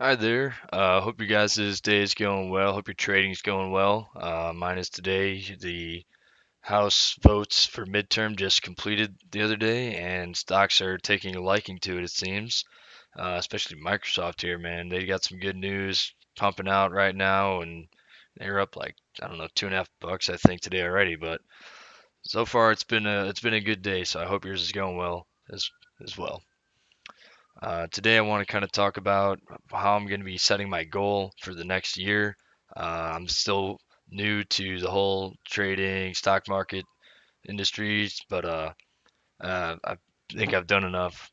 Hi there. Hope you guys' day is going well. Hope your trading's going well. Mine is today. The House votes for midterm just completed the other day, and stocks are taking a liking to it, it seems. Especially Microsoft here, man. They got some good news pumping out right now, and they're up like, I don't know, 2.5 bucks I think today already. But so far it's been a good day, so I hope yours is going well as well. Today, I want to kind of talk about how I'm going to be setting my goal for the next year. I'm still new to the whole trading, stock market industries, but I think I've done enough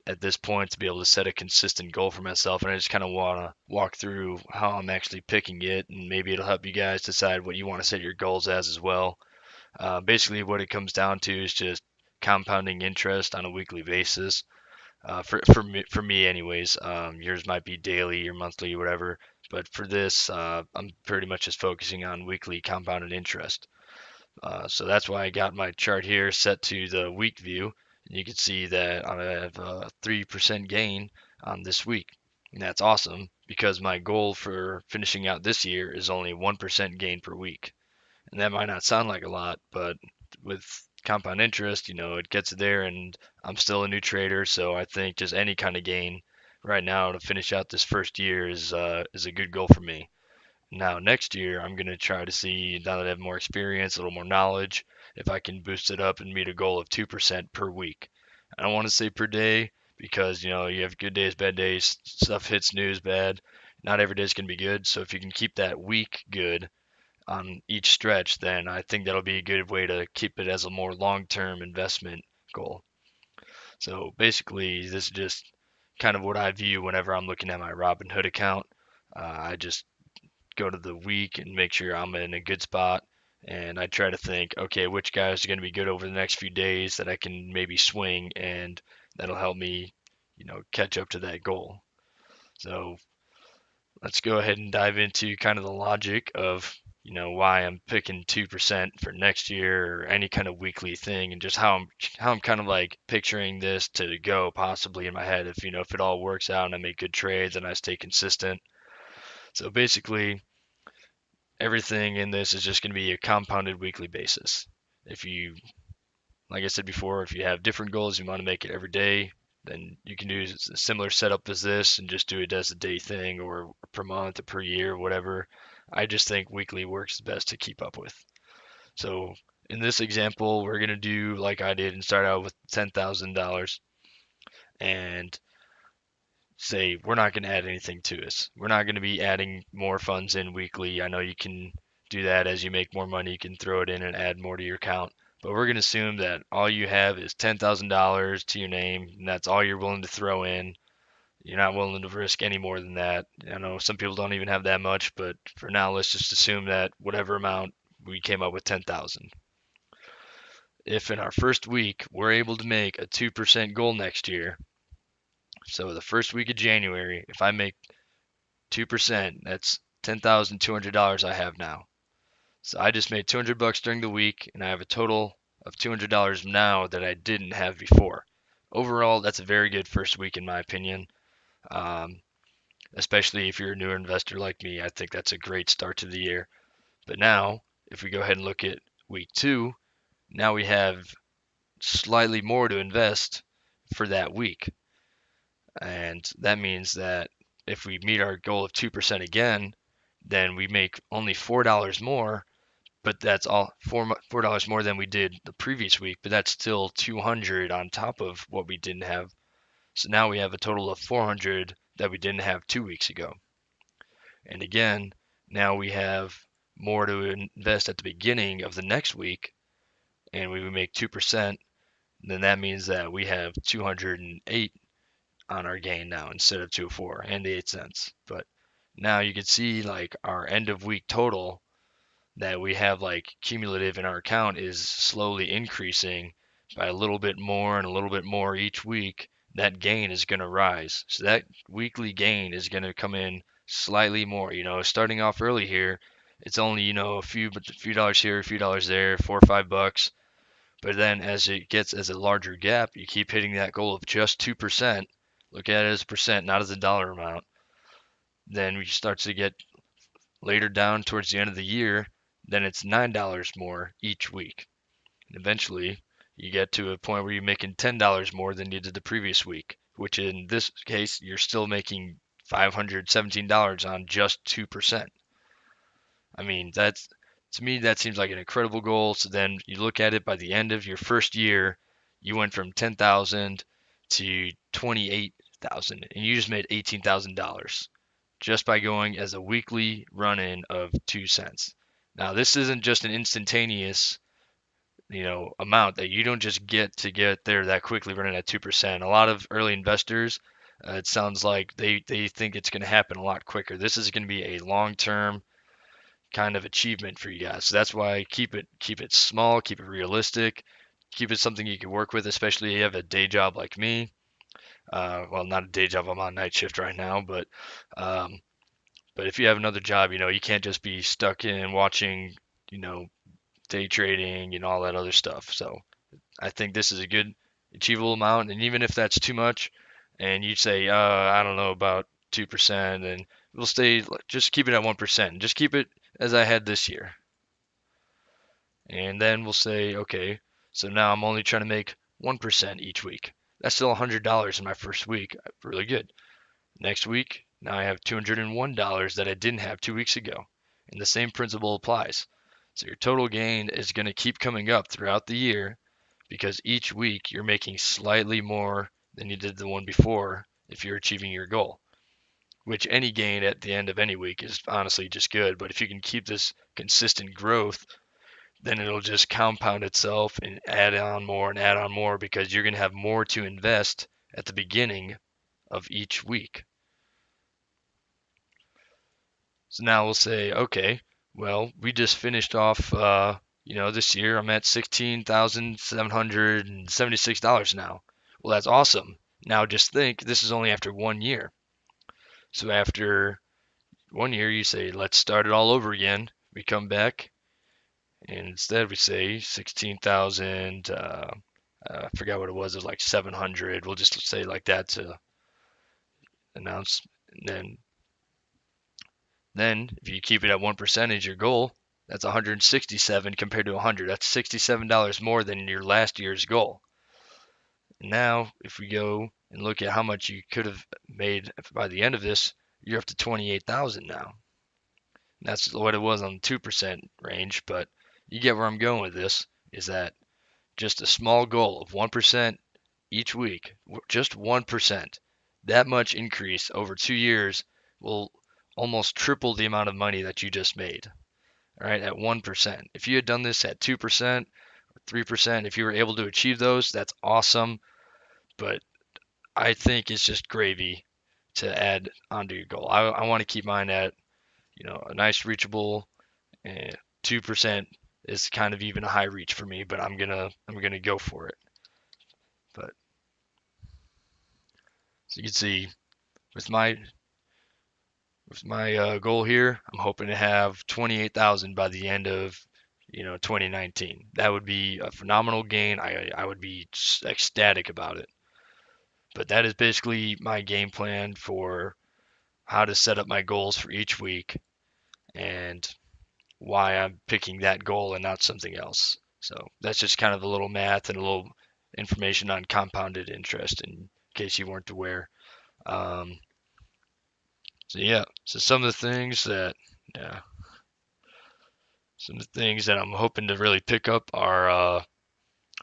at this point to be able to set a consistent goal for myself. And I just kind of want to walk through how I'm actually picking it, and maybe it'll help you guys decide what you want to set your goals as well. Basically, what it comes down to is just compounding interest on a weekly basis for me anyways. Yours might be daily or monthly or whatever, but for this, I'm pretty much just focusing on weekly compounded interest. So that's why I got my chart here set to the week view, and you can see that I have a 3% gain on this week. And that's awesome because my goal for finishing out this year is only 1% gain per week. And that might not sound like a lot, but with compound interest, it gets there, and I'm still a new trader, so I think just any kind of gain right now to finish out this first year is a good goal for me. Now next year, I'm gonna try to see, now that I have more experience, a little more knowledge, if I can boost it up and meet a goal of 2% per week. I don't want to say per day because you have good days, bad days, stuff hits news bad. Not every day is gonna be good, so if you can keep that week good on each stretch, then I think that'll be a good way to keep it as a more long-term investment goal. So basically, this is just kind of what I view whenever I'm looking at my Robinhood account. I just go to the week and make sure I'm in a good spot. And I try to think, okay, which guys are going to be good over the next few days that I can maybe swing, and that'll help me, catch up to that goal. So let's go ahead and dive into kind of the logic of why I'm picking 2% for next year or any kind of weekly thing, and just how I'm kind of like picturing this to go possibly in my head if if it all works out and I make good trades and I stay consistent. So basically everything in this is just going to be a compounded weekly basis. If you, like I said before, if you have different goals, you want to make it every day, then you can do a similar setup as this and just do it as a day thing or per month or per year, whatever. I just think weekly works best to keep up with. So in this example, we're going to do like I did and start out with $10,000 and say we're not going to add anything to this. We're not going to be adding more funds in weekly. I know you can do that as you make more money, you can throw it in and add more to your account. But we're going to assume that all you have is $10,000 to your name, and that's all you're willing to throw in. You're not willing to risk any more than that. I know some people don't even have that much, but for now, let's just assume that whatever amount we came up with 10,000. If in our first week we're able to make a 2% goal next year, so the first week of January, if I make 2%, that's $10,200 I have now. So I just made 200 bucks during the week, and I have a total of $200 now that I didn't have before. Overall, that's a very good first week in my opinion. Um, Especially if you're a newer investor like me, I think that's a great start to the year. But now, if we go ahead and look at week two, now we have slightly more to invest for that week. And that means that if we meet our goal of 2% again, then we make only $4 more, but that's all $4 more than we did the previous week, but that's still 200 on top of what we didn't have. So now we have a total of 400 that we didn't have 2 weeks ago. And again, now we have more to invest at the beginning of the next week, and we make 2%, then that means that we have 208 on our gain now instead of 204 and the 8 cents. But now you can see like our end of week total that we have like cumulative in our account is slowly increasing by a little bit more and a little bit more each week. That gain is going to rise. So that weekly gain is going to come in slightly more. Starting off early here, it's only, a few dollars here, a few dollars there, 4 or 5 bucks. But then as it gets as a larger gap, you keep hitting that goal of just 2%. Look at it as a percent, not as a dollar amount. Then we start to get later down towards the end of the year, then it's $9 more each week. And eventually, you get to a point where you're making $10 more than you did the previous week, which in this case, you're still making $517 on just 2%. I mean, that's to me, that seems like an incredible goal. So then you look at it by the end of your first year, you went from 10,000 to 28,000 and you just made $18,000 just by going as a weekly run-in of 2 cents. Now, this isn't just an instantaneous, amount that you don't just get to get there that quickly running at 2%. A lot of early investors, it sounds like they think it's going to happen a lot quicker. This is going to be a long-term kind of achievement for you guys. So that's why keep it small, keep it realistic, keep it something you can work with, especially if you have a day job like me. Well, not a day job. I'm on night shift right now, um, but if you have another job, you can't just be stuck in watching, you know, day trading and all that other stuff. So I think this is a good achievable amount. And even if that's too much, and you say, I don't know about 2%, and we'll stay, just keep it at 1%. Just keep it as I had this year. And then we'll say, okay, so now I'm only trying to make 1% each week. That's still $100 in my first week. Really good. Next week, now I have $201 that I didn't have 2 weeks ago. And the same principle applies. So your total gain is going to keep coming up throughout the year because each week you're making slightly more than you did the one before if you're achieving your goal. Which any gain at the end of any week is honestly just good. But if you can keep this consistent growth, then it'll just compound itself and add on more because you're going to have more to invest at the beginning of each week. So now we'll say, okay, well, we just finished off, this year I'm at $16,776 now. Well, that's awesome. Now just think this is only after 1 year. So after 1 year, you say, let's start it all over again. We come back and instead we say 16,000, I forgot what it was like 700. We'll just say like that to announce. And then if you keep it at 1% as your goal, that's 167 compared to 100. That's $67 more than your last year's goal. Now, if we go and look at how much you could have made by the end of this, you're up to 28,000 now. That's what it was on the 2% range, but you get where I'm going with this is that just a small goal of 1% each week, just 1%, that much increase over 2 years will almost triple the amount of money that you just made. All right, at 1%. If you had done this at 2%, 3%, if you were able to achieve those, that's awesome. But I think it's just gravy to add onto your goal. I want to keep mine at, a nice reachable, and 2% is kind of even a high reach for me, but I'm gonna go for it. But so you can see with my goal here, I'm hoping to have 28,000 by the end of 2019. That would be a phenomenal gain. I would be ecstatic about it. But that is basically my game plan for how to set up my goals for each week and why I'm picking that goal and not something else. So that's just kind of a little math and a little information on compounded interest in case you weren't aware. Um, so yeah, so yeah, some of the things that I'm hoping to really pick up are a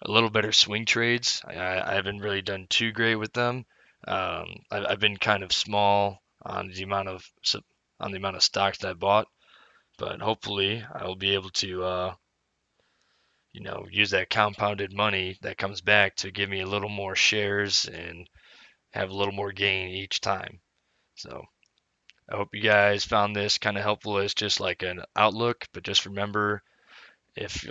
little better swing trades. I haven't really done too great with them. I've been kind of small on the amount of stocks that I bought, but hopefully I will be able to use that compounded money that comes back to give me a little more shares and have a little more gain each time. So I hope you guys found this kind of helpful as just like an outlook, but just remember if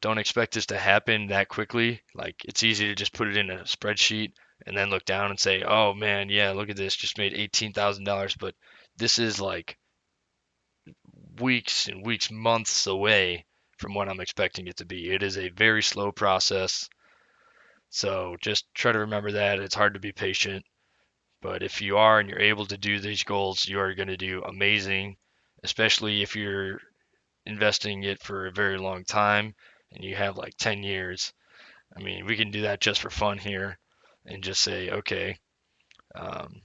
don't expect this to happen that quickly. Like it's easy to just put it in a spreadsheet and then look down and say, "Oh man, yeah, look at this, just made $18,000." But this is like weeks and weeks, months away from what I'm expecting it to be. It is a very slow process. So just try to remember that. It's hard to be patient, But if you are and you're able to do these goals, you are going to do amazing, especially if you're investing it for a very long time and you have like 10 years. I mean, we can do that just for fun here and just say, okay, um,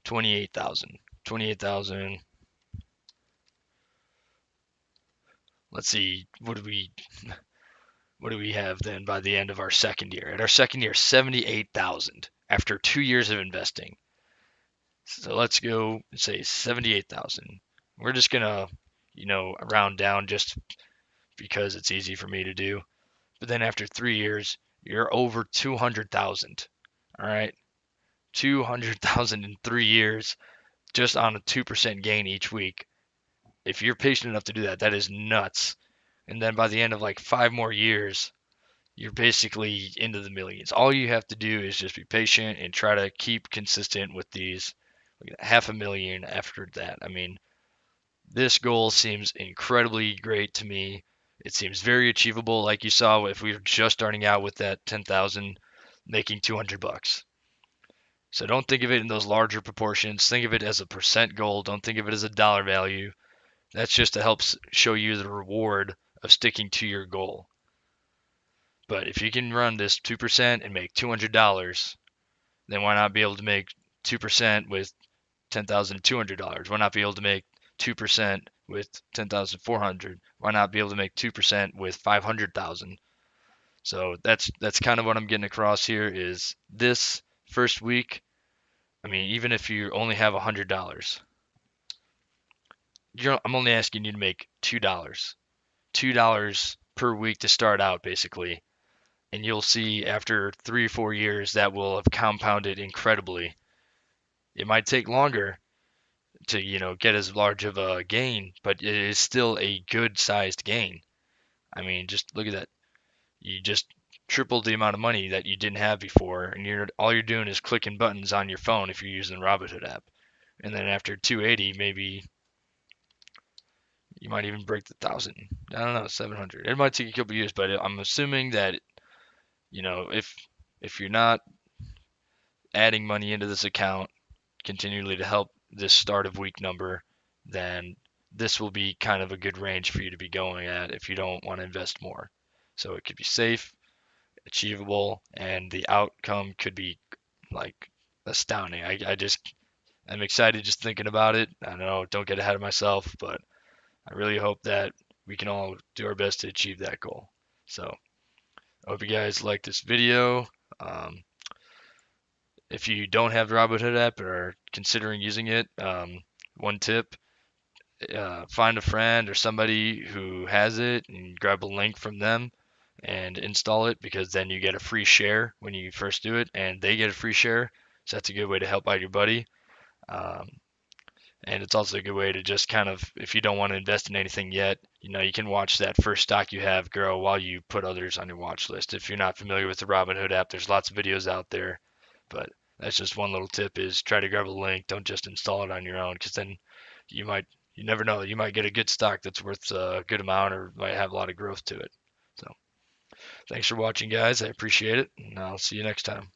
28,000. 28,000. Let's see, what do we have then by the end of our second year? At our second year, 78,000 after 2 years of investing. So let's go and say 78,000. We're just gonna, round down just because it's easy for me to do. But then after 3 years, you're over 200,000. All right, 200,000 in 3 years just on a 2% gain each week. If you're patient enough to do that, that is nuts. And then by the end of like 5 more years, you're basically into the millions. All you have to do is just be patient and try to keep consistent with these. Half a million after that. I mean, this goal seems incredibly great to me. It seems very achievable, like you saw if we were just starting out with that 10,000, making 200 bucks. So don't think of it in those larger proportions. Think of it as a percent goal. Don't think of it as a dollar value. That's just to help show you the reward of sticking to your goal. But if you can run this 2% and make $200, then why not be able to make 2% with $10,200? Why not be able to make 2% with 10,400? Why not be able to make 2% with 500,000? So that's kind of what I'm getting across here is this first week. I mean, even if you only have $100, I'm only asking you to make $2 per week to start out, basically. And you'll see after 3 or 4 years that will have compounded incredibly. It might take longer to, get as large of a gain, but it is still a good sized gain. I mean, just look at that. You just tripled the amount of money that you didn't have before, and all you're doing is clicking buttons on your phone if you're using the Robinhood app. And then after 280, maybe you might even break the 1,000. I don't know, 700. It might take a couple years, but I'm assuming that, if you're not adding money into this account continually to help this start of week number, then this will be kind of a good range for you to be going at if you don't want to invest more. So it could be safe, achievable, and the outcome could be like astounding. I'm excited just thinking about it. I know, don't get ahead of myself, but I really hope that we can all do our best to achieve that goal. So I hope you guys like this video. If you don't have the Robinhood app or are considering using it, one tip, find a friend or somebody who has it and grab a link from them and install it, because then you get a free share when you first do it and they get a free share. So that's a good way to help out your buddy. Um, and it's also a good way to just kind of, if you don't want to invest in anything yet, you can watch that first stock you have grow while you put others on your watch list. If you're not familiar with the Robinhood app, there's lots of videos out there, but that's just one little tip is try to grab a link. Don't just install it on your own, because then you never know, you might get a good stock that's worth a good amount or might have a lot of growth to it. So thanks for watching, guys. I appreciate it, and I'll see you next time.